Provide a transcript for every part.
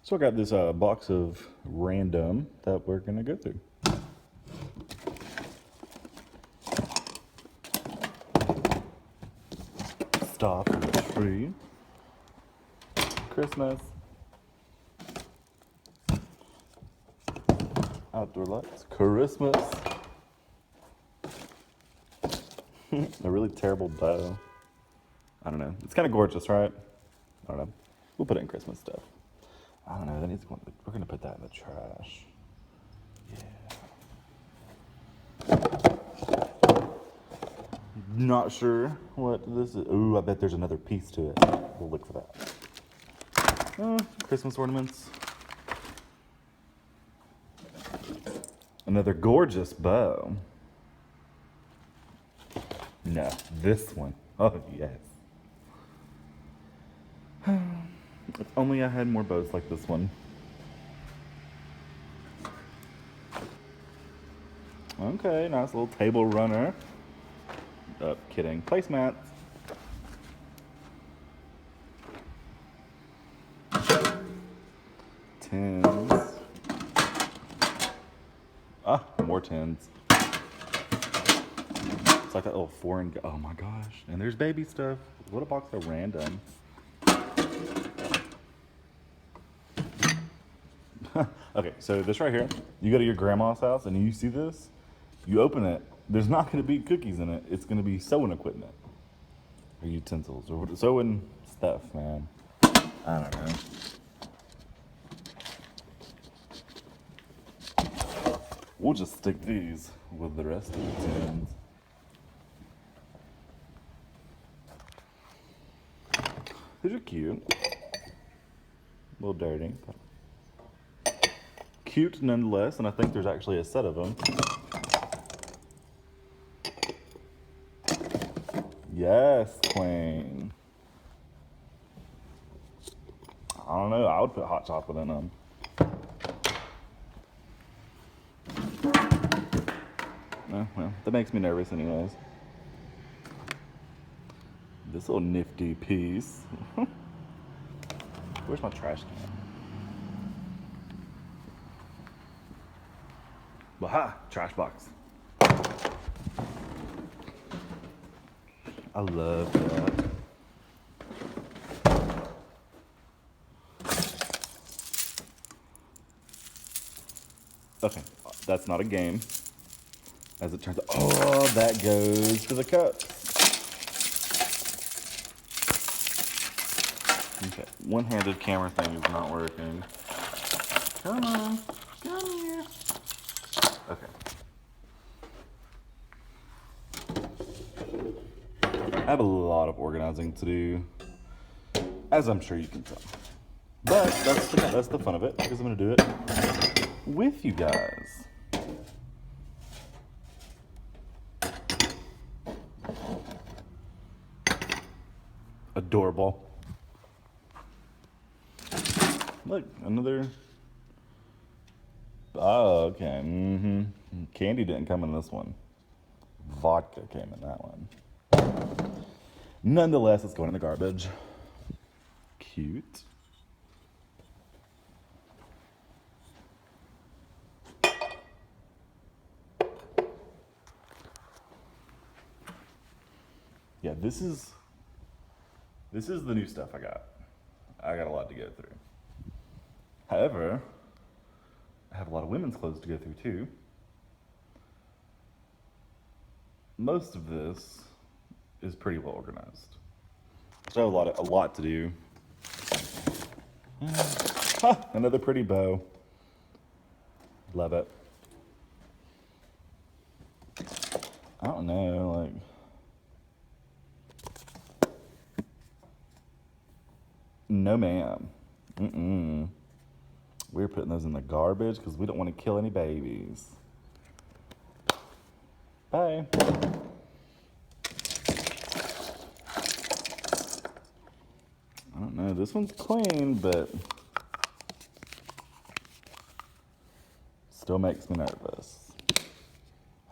So I got this box of random that we're gonna go through. Stuff in the tree. Christmas. Outdoor lights. Christmas. A really terrible bow. I don't know. It's kind of gorgeous, right? I don't know. We'll put it in Christmas stuff. I don't know. That needs to go. We're gonna put that in the trash. Yeah. Not sure what this is. Ooh, I bet there's another piece to it. We'll look for that. Christmas ornaments. Another gorgeous bow. No, this one. Oh, yes. If only I had more bows like this one. Okay, nice little table runner. Kidding. Placemats. Tins. Ah, more tins. It's like that little foreign. Oh my gosh. And there's baby stuff. What a box of random. Okay, so this right here, you go to your grandma's house and you see this, you open it, there's not going to be cookies in it. It's going to be sewing equipment or utensils or sewing stuff, man. I don't know. We'll just stick these with the rest of the tins. These are cute. A little dirty, but cute nonetheless, and I think there's actually a set of them. Yes, queen. I don't know, I would put hot chocolate in them. Well, that makes me nervous anyways. This little nifty piece. Where's my trash can? Baha! Trash box. I love that. Okay, that's not a game. As it turns out, oh, that goes to the cups. Okay, one-handed camera thing is not working. Come on, come here. Okay. I have a lot of organizing to do, as I'm sure you can tell. But that's the fun of it, because I'm going to do it with you guys. Adorable. Look, another. Oh, okay. Candy didn't come in this one. Vodka came in that one. Nonetheless, it's going in the garbage. Cute. Yeah, this is the new stuff I got. I got a lot to go through. However, I have a lot of women's clothes to go through too. Most of this is pretty well organized. So I have a lot to do. Another pretty bow. Love it. I don't know, like. No, ma'am. We're putting those in the garbage because we don't want to kill any babies. Bye. I don't know. This one's clean, but still makes me nervous.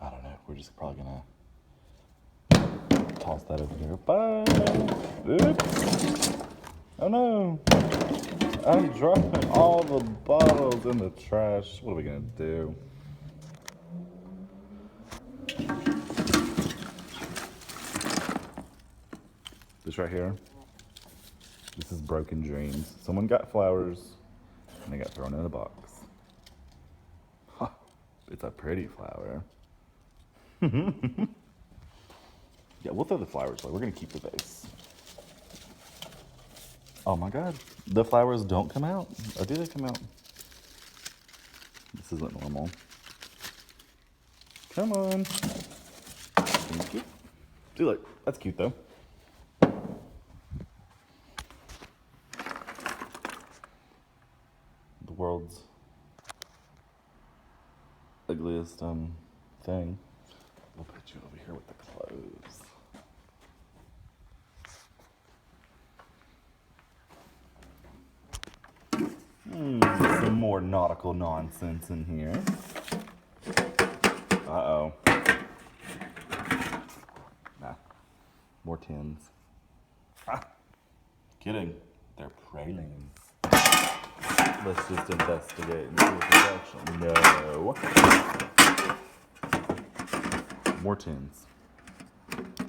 I don't know. We're just probably gonna toss that over here. Bye. Oops. Oh no. I'm dropping all the bottles in the trash. What are we gonna do? This right here. This is broken dreams. Someone got flowers and they got thrown in a box. Huh. It's a pretty flower. Yeah, we'll throw the flowers away. We're gonna keep the vase. Oh my god. The flowers don't come out? Or do they come out? This isn't normal. Come on. Thank you. See, look, that's cute though. The world's ugliest thing. We'll put you over here with the clothes. Some more nautical nonsense in here. Uh-oh. Nah. More tins. Ah. Kidding. They're pralines. Let's just investigate and see if it's actually... No. More tins.